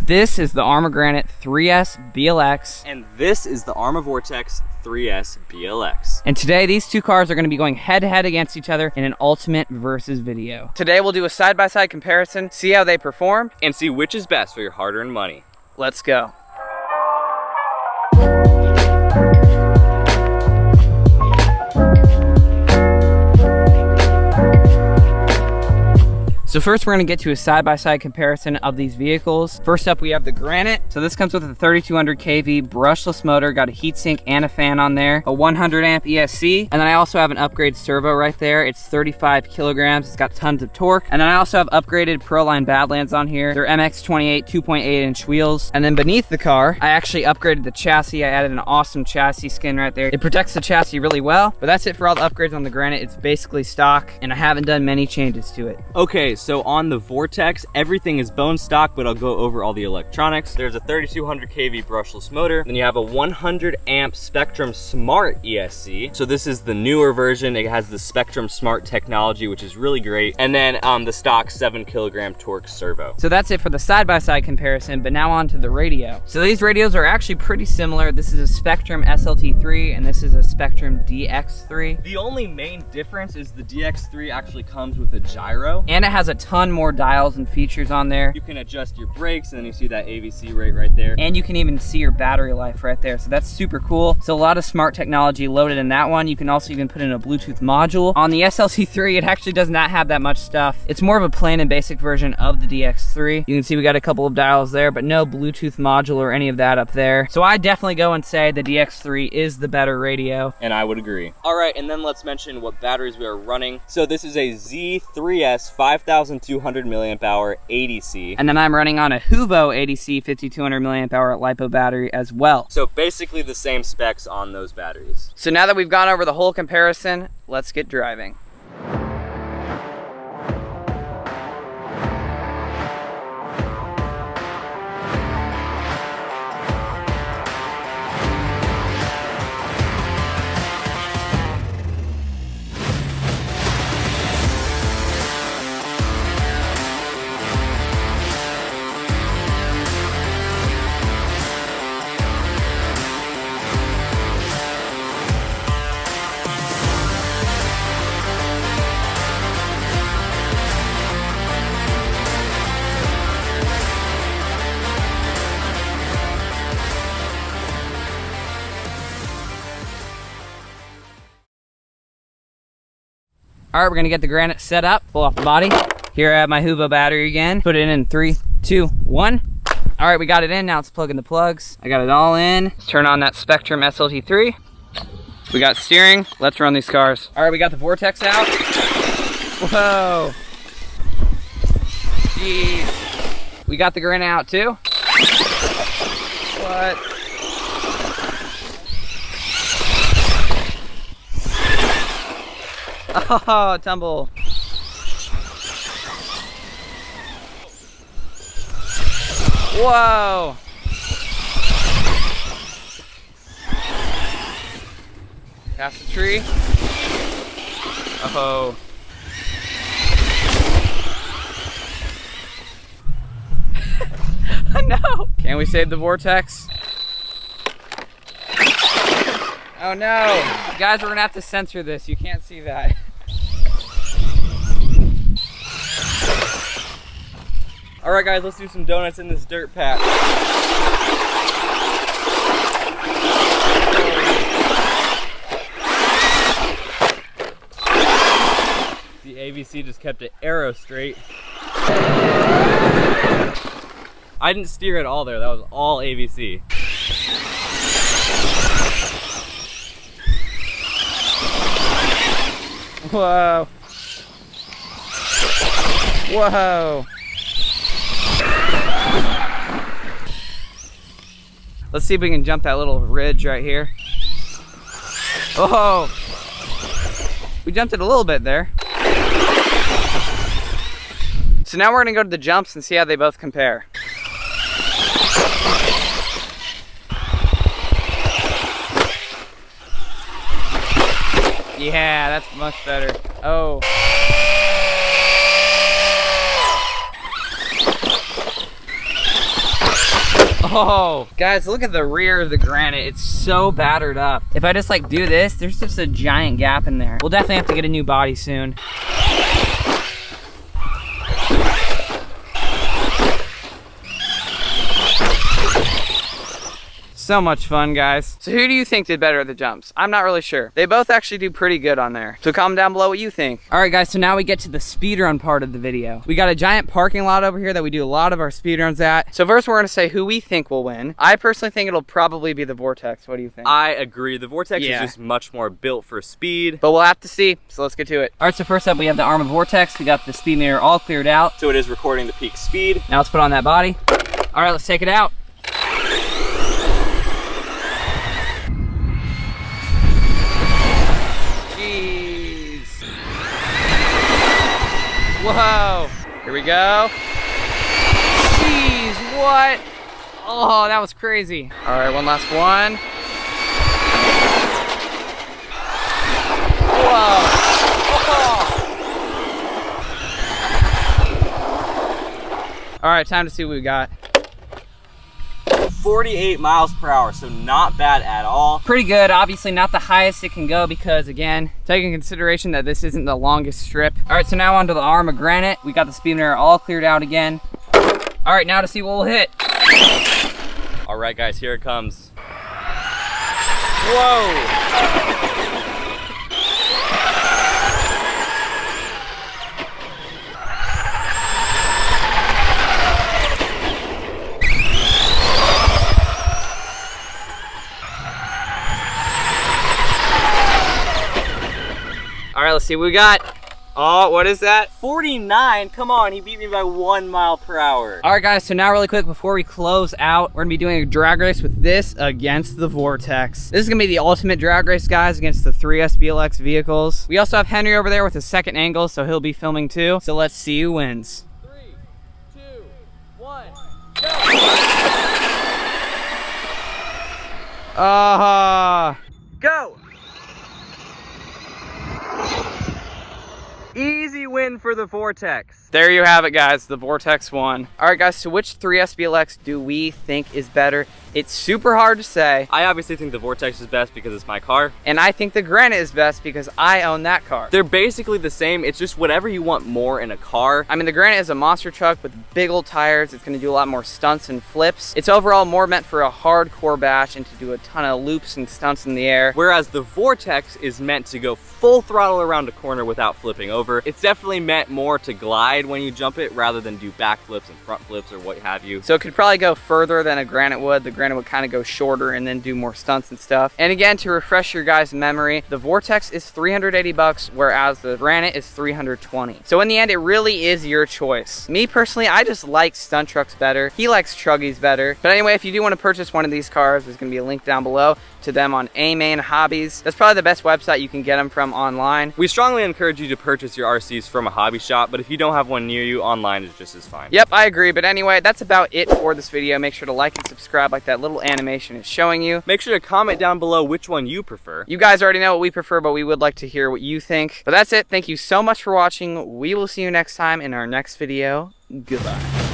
This is the Arrma Granite 3S BLX. And this is the Arrma Vorteks 3S BLX. And today these two cars are going to be going head to head against each other in an ultimate versus video. Today we'll do a side-by-side comparison, see how they perform, and see which is best for your hard-earned money. Let's go. So first we're gonna get to a side-by-side comparison of these vehicles. First up we have the Granite. So this comes with a 3200 kV brushless motor, got a heatsink and a fan on there, a 100 amp ESC, and then I also have an upgrade servo right there. It's 35 kilograms, it's got tons of torque. And then I also have upgraded Proline Badlands on here. They're MX28 2.8 inch wheels. And then beneath the car, I actually upgraded the chassis. I added an awesome chassis skin right there. It protects the chassis really well, but that's it for all the upgrades on the Granite. It's basically stock, and I haven't done many changes to it. Okay, so on the Vorteks, everything is bone stock, but I'll go over all the electronics. There's a 3200 kV brushless motor. Then you have a 100 amp Spectrum Smart ESC. So this is the newer version. It has the Spectrum Smart technology, which is really great. And then the stock 7 kilogram torque servo. So that's it for the side-by-side comparison, but now on to the radio. So these radios are actually pretty similar. This is a Spectrum SLT3 and this is a Spectrum DX3. The only main difference is the DX3 actually comes with a gyro. And it has a ton more dials and features on there. You can adjust your brakes, and then you see that AVC rate right there. And you can even see your battery life right there. So that's super cool. So a lot of smart technology loaded in that one. You can also even put in a Bluetooth module. On the SLC3, it actually does not have that much stuff. It's more of a plain and basic version of the DX3. You can see we got a couple of dials there, but no Bluetooth module or any of that up there. So I definitely go and say the DX3 is the better radio. And I would agree. All right, and then let's mention what batteries we are running. So this is a Z3S 5200 milliamp hour ADC. And then I'm running on a Huvo ADC 5200 milliamp hour LiPo battery as well. So basically the same specs on those batteries. So now that we've gone over the whole comparison, let's get driving. All right, we're gonna get the Granite set up, pull off the body. Here I have my Huvo battery again. Put it in 3, 2, 1. All right, we got it in, now let's plug in the plugs. I got it all in. Let's turn on that Spectrum SLT3. We got steering, let's run these cars. All right, we got the Vorteks out. Whoa. Jeez. We got the Granite out too. What? Oh, tumble. Whoa. Past the tree. Oh. No. Can we save the Vorteks? Oh no. Guys, we're gonna have to censor this. You can't see that. All right, guys, let's do some donuts in this dirt patch. The AVC just kept it arrow straight. I didn't steer at all there. That was all AVC. Whoa. Whoa. Let's see if we can jump that little ridge right here. Oh, we jumped it a little bit there. So now we're gonna go to the jumps and see how they both compare. Yeah, that's much better. Oh. Oh, guys, look at the rear of the Granite. It's so battered up. If I just like do this, there's just a giant gap in there. We'll definitely have to get a new body soon. So much fun, guys. So who do you think did better at the jumps? I'm not really sure. They both actually do pretty good on there. So comment down below what you think. All right, guys, so now we get to the speedrun part of the video. We got a giant parking lot over here that we do a lot of our speedruns at. So first we're gonna say who we think will win. I personally think it'll probably be the Vortex. What do you think? I agree. The Vortex is just much more built for speed. But we'll have to see, so let's get to it. All right, so first up we have the Arrma Vortex. We got the speed meter all cleared out. So it is recording the peak speed. Now let's put on that body. All right, let's take it out. Whoa, here we go. Jeez, what? Oh, that was crazy. All right, one last one. Whoa. Oh. All right, time to see what we got. 48 miles per hour, so not bad at all. Pretty good, obviously not the highest it can go because again, taking into consideration that this isn't the longest strip. All right, so now onto the Arrma Granite. We got the speed meter all cleared out again. All right, now to see what we'll hit. All right, guys, here it comes. Whoa. All right, let's see what we got. Oh, what is that? 49, come on, he beat me by 1 mile per hour. All right, guys, so now really quick before we close out, we're gonna be doing a drag race with this against the Vortex. This is gonna be the ultimate drag race, guys, against the 3S BLX vehicles. We also have Henry over there with a second angle, so he'll be filming too. So let's see who wins. 3, 2, 1, go! Go! Easy win for the Vortex. There you have it, guys. The Vortex won. All right, guys, so which 3S BLX do we think is better? It's super hard to say. I obviously think the Vortex is best because it's my car. And I think the Granite is best because I own that car. They're basically the same. It's just whatever you want more in a car. I mean, the Granite is a monster truck with big old tires. It's gonna do a lot more stunts and flips. It's overall more meant for a hardcore bash and to do a ton of loops and stunts in the air. Whereas the Vortex is meant to go full throttle around a corner without flipping over. It's definitely meant more to glide when you jump it rather than do back flips and front flips or what have you. So it could probably go further than a Granite would. The Granite would kind of go shorter and then do more stunts and stuff. And again, to refresh your guys' memory, the Vortex is 380 bucks, whereas the Granite is 320. So in the end, it really is your choice. Me personally, I just like stunt trucks better. He likes truggies better. But anyway, if you do want to purchase one of these cars, there's going to be a link down below to them on A-Main Hobbies. That's probably the best website you can get them from online. We strongly encourage you to purchase your RCs from a hobby shop, but if you don't have one near you, online is just as fine. Yep, I agree. But anyway, that's about it for this video. Make sure to like and subscribe like that little animation is showing you. Make sure to comment down below which one you prefer. You guys already know what we prefer, but we would like to hear what you think. But that's it. Thank you so much for watching. We will see you next time in our next video. Goodbye.